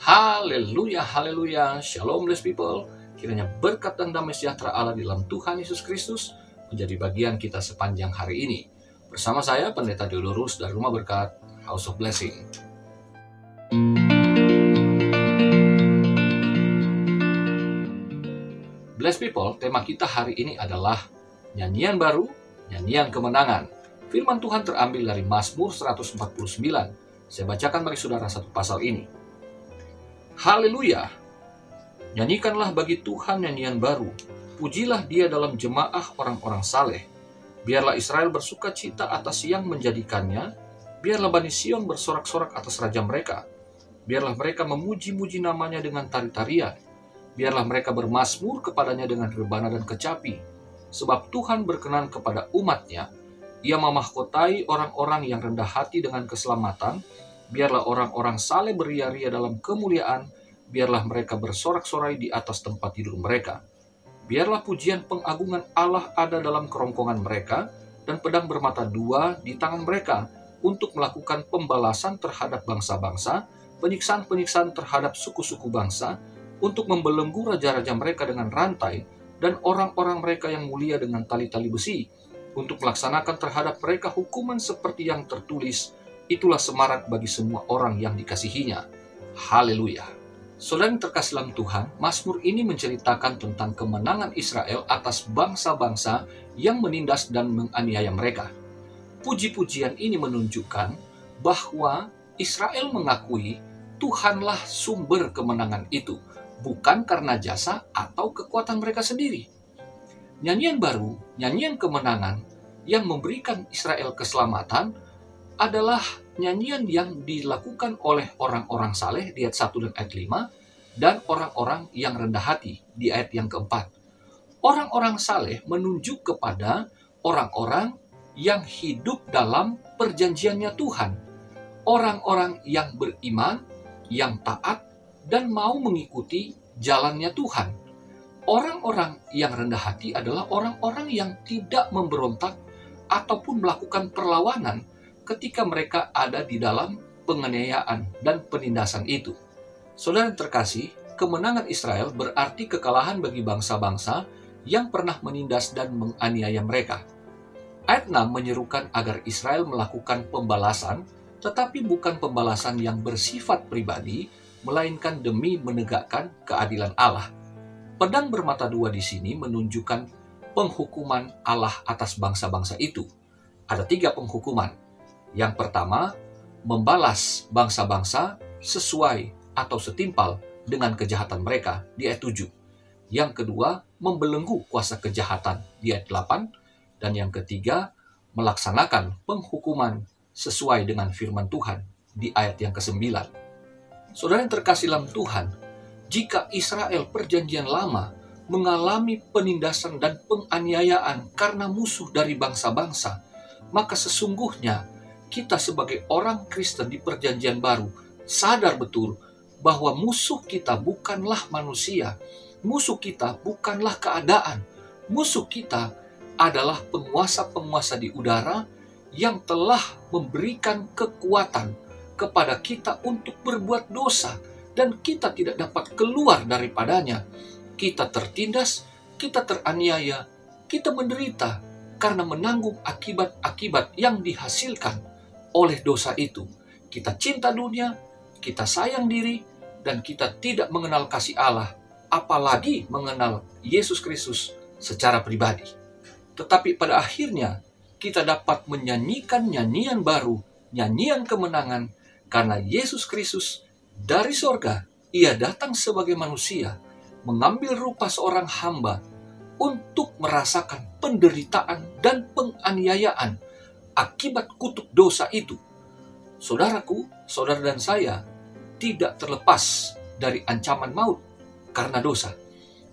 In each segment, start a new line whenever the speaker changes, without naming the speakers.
Haleluya, haleluya, shalom blessed people. Kiranya berkat dan damai sejahtera Allah di dalam Tuhan Yesus Kristus menjadi bagian kita sepanjang hari ini. Bersama saya, Pendeta Diodorus dari Rumah Berkat, House of Blessing. Blessed people, tema kita hari ini adalah nyanyian baru, nyanyian kemenangan. Firman Tuhan terambil dari Mazmur 149. Saya bacakan bagi saudara satu pasal ini. Haleluya! Nyanyikanlah bagi Tuhan nyanyian baru. Pujilah Dia dalam jemaah orang-orang saleh. Biarlah Israel bersuka cita atas yang menjadikannya. Biarlah Bani Sion bersorak-sorak atas raja mereka. Biarlah mereka memuji-muji namanya dengan tari-tarian. Biarlah mereka bermazmur kepadanya dengan rebana dan kecapi. Sebab Tuhan berkenan kepada umatnya. Ia memahkotai orang-orang yang rendah hati dengan keselamatan. Biarlah orang-orang saleh beria-ria dalam kemuliaan. Biarlah mereka bersorak-sorai di atas tempat tidur mereka. Biarlah pujian pengagungan Allah ada dalam kerongkongan mereka, dan pedang bermata dua di tangan mereka, untuk melakukan pembalasan terhadap bangsa-bangsa, penyiksaan-penyiksaan terhadap suku-suku bangsa, untuk membelenggu raja-raja mereka dengan rantai, dan orang-orang mereka yang mulia dengan tali-tali besi, untuk melaksanakan terhadap mereka hukuman seperti yang tertulis. Itulah semarak bagi semua orang yang dikasihinya. Haleluya! Saudara yang terkasih dalam Tuhan, Mazmur ini menceritakan tentang kemenangan Israel atas bangsa-bangsa yang menindas dan menganiaya mereka. Puji-pujian ini menunjukkan bahwa Israel mengakui Tuhanlah sumber kemenangan itu, bukan karena jasa atau kekuatan mereka sendiri. Nyanyian baru, nyanyian kemenangan yang memberikan Israel keselamatan adalah nyanyian yang dilakukan oleh orang-orang saleh di ayat 1 dan ayat 5, dan orang-orang yang rendah hati di ayat yang keempat. Orang-orang saleh menunjuk kepada orang-orang yang hidup dalam perjanjiannya Tuhan. Orang-orang yang beriman, yang taat, dan mau mengikuti jalannya Tuhan. Orang-orang yang rendah hati adalah orang-orang yang tidak memberontak ataupun melakukan perlawanan ketika mereka ada di dalam penganiayaan dan penindasan itu. Saudara yang terkasih, kemenangan Israel berarti kekalahan bagi bangsa-bangsa yang pernah menindas dan menganiaya mereka. Ayat 6 menyerukan agar Israel melakukan pembalasan, tetapi bukan pembalasan yang bersifat pribadi, melainkan demi menegakkan keadilan Allah. Pedang bermata dua di sini menunjukkan penghukuman Allah atas bangsa-bangsa itu. Ada 3 penghukuman. Yang pertama, membalas bangsa-bangsa sesuai atau setimpal dengan kejahatan mereka di ayat 7. Yang kedua, membelenggu kuasa kejahatan di ayat 8. Dan yang ketiga, melaksanakan penghukuman sesuai dengan firman Tuhan di ayat yang ke-9. Saudara yang terkasih dalam Tuhan, jika Israel perjanjian lama mengalami penindasan dan penganiayaan karena musuh dari bangsa-bangsa, maka sesungguhnya kita sebagai orang Kristen di perjanjian baru sadar betul bahwa musuh kita bukanlah manusia, musuh kita bukanlah keadaan, musuh kita adalah penguasa-penguasa di udara yang telah memberikan kekuatan kepada kita untuk berbuat dosa dan kita tidak dapat keluar daripadanya. Kita tertindas, kita teraniaya, kita menderita karena menanggung akibat-akibat yang dihasilkan oleh dosa itu. Kita cinta dunia, kita sayang diri, dan kita tidak mengenal kasih Allah, apalagi mengenal Yesus Kristus secara pribadi. Tetapi pada akhirnya, kita dapat menyanyikan nyanyian baru, nyanyian kemenangan, karena Yesus Kristus dari sorga, Ia datang sebagai manusia, mengambil rupa seorang hamba, untuk merasakan penderitaan dan penganiayaan akibat kutuk dosa itu. Saudaraku, saudara dan saya tidak terlepas dari ancaman maut karena dosa.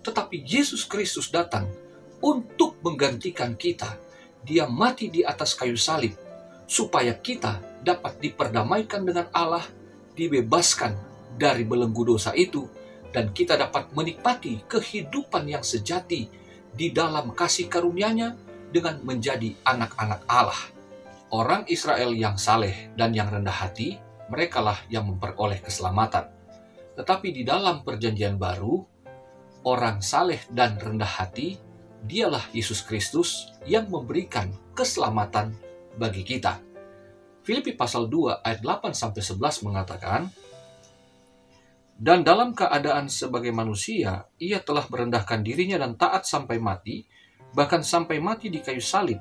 Tetapi Yesus Kristus datang untuk menggantikan kita. Dia mati di atas kayu salib supaya kita dapat diperdamaikan dengan Allah, dibebaskan dari belenggu dosa itu, dan kita dapat menikmati kehidupan yang sejati di dalam kasih karunia-Nya dengan menjadi anak-anak Allah. Orang Israel yang saleh dan yang rendah hati, merekalah yang memperoleh keselamatan. Tetapi di dalam perjanjian baru, orang saleh dan rendah hati, dialah Yesus Kristus yang memberikan keselamatan bagi kita. Filipi pasal 2 ayat 8-11 mengatakan, dan dalam keadaan sebagai manusia, ia telah merendahkan dirinya dan taat sampai mati, bahkan sampai mati di kayu salib.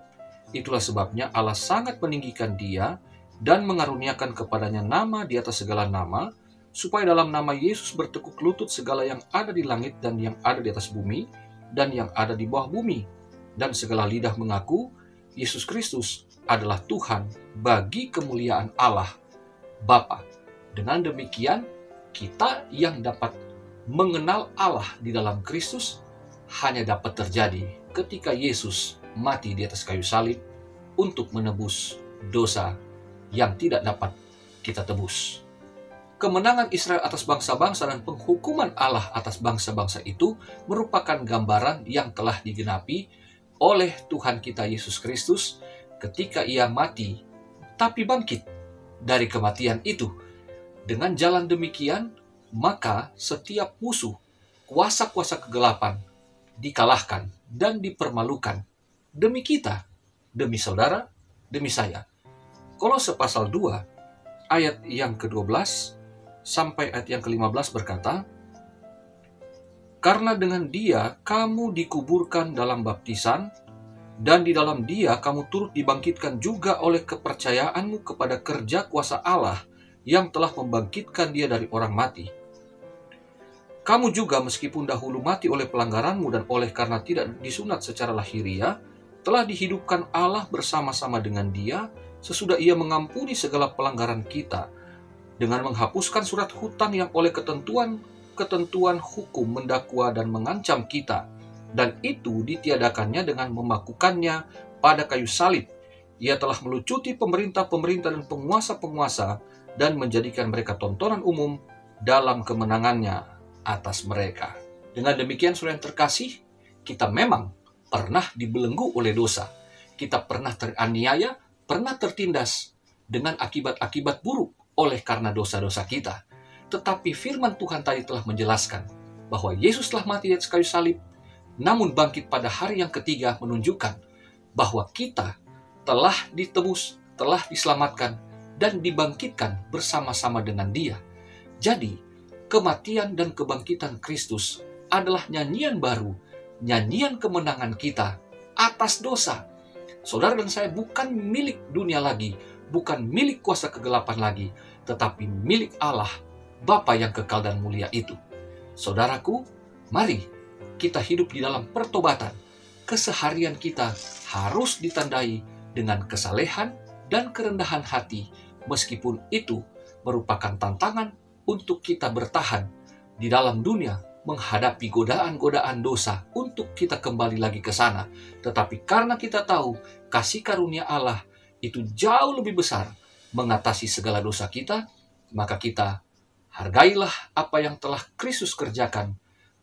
Itulah sebabnya Allah sangat meninggikan dia dan mengaruniakan kepadanya nama di atas segala nama, supaya dalam nama Yesus bertekuk lutut segala yang ada di langit dan yang ada di atas bumi dan yang ada di bawah bumi, dan segala lidah mengaku Yesus Kristus adalah Tuhan bagi kemuliaan Allah Bapa. Dengan demikian, kita yang dapat mengenal Allah di dalam Kristus hanya dapat terjadi ketika Yesus mati di atas kayu salib untuk menebus dosa yang tidak dapat kita tebus. Kemenangan Israel atas bangsa-bangsa dan penghukuman Allah atas bangsa-bangsa itu merupakan gambaran yang telah digenapi oleh Tuhan kita Yesus Kristus ketika ia mati tapi bangkit dari kematian itu. Dengan jalan demikian, maka setiap musuh, kuasa-kuasa kegelapan, dikalahkan dan dipermalukan demi kita, demi saudara, demi saya. Kolose pasal 2, ayat yang ke-12 sampai ayat yang ke-15 berkata, karena dengan dia kamu dikuburkan dalam baptisan, dan di dalam dia kamu turut dibangkitkan juga oleh kepercayaanmu kepada kerja kuasa Allah yang telah membangkitkan dia dari orang mati. Kamu juga meskipun dahulu mati oleh pelanggaranmu dan oleh karena tidak disunat secara lahiriah, telah dihidupkan Allah bersama-sama dengan dia sesudah ia mengampuni segala pelanggaran kita, dengan menghapuskan surat hutang yang oleh ketentuan hukum mendakwa dan mengancam kita, dan itu ditiadakannya dengan memakukannya pada kayu salib. Ia telah melucuti pemerintah-pemerintah dan penguasa-penguasa dan menjadikan mereka tontonan umum dalam kemenangannya atas mereka. Dengan demikian, saudara yang terkasih, kita memang pernah dibelenggu oleh dosa. Kita pernah teraniaya, pernah tertindas dengan akibat-akibat buruk oleh karena dosa-dosa kita. Tetapi firman Tuhan tadi telah menjelaskan bahwa Yesus telah mati di atas kayu salib, namun bangkit pada hari yang ketiga menunjukkan bahwa kita telah ditebus, telah diselamatkan, dan dibangkitkan bersama-sama dengan Dia. Jadi, kematian dan kebangkitan Kristus adalah nyanyian baru, nyanyian kemenangan kita atas dosa. Saudara dan saya bukan milik dunia lagi, bukan milik kuasa kegelapan lagi, tetapi milik Allah, Bapa yang kekal dan mulia itu. Saudaraku, mari kita hidup di dalam pertobatan. Keseharian kita harus ditandai dengan kesalehan dan kerendahan hati, meskipun itu merupakan tantangan untuk kita bertahan di dalam dunia menghadapi godaan-godaan dosa untuk kita kembali lagi ke sana. Tetapi karena kita tahu kasih karunia Allah itu jauh lebih besar mengatasi segala dosa kita, maka kita hargailah apa yang telah Kristus kerjakan,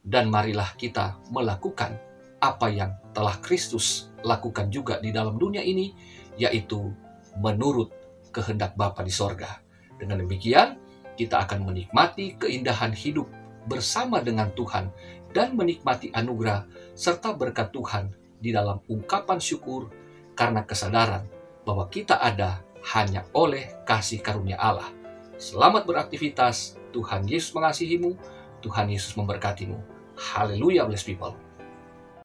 dan marilah kita melakukan apa yang telah Kristus lakukan juga di dalam dunia ini, yaitu menurut kehendak Bapa di sorga. Dengan demikian, kita akan menikmati keindahan hidup bersama dengan Tuhan dan menikmati anugerah serta berkat Tuhan di dalam ungkapan syukur karena kesadaran bahwa kita ada hanya oleh kasih karunia Allah. Selamat beraktivitas, Tuhan Yesus mengasihimu, Tuhan Yesus memberkatimu. Haleluya, blessed people.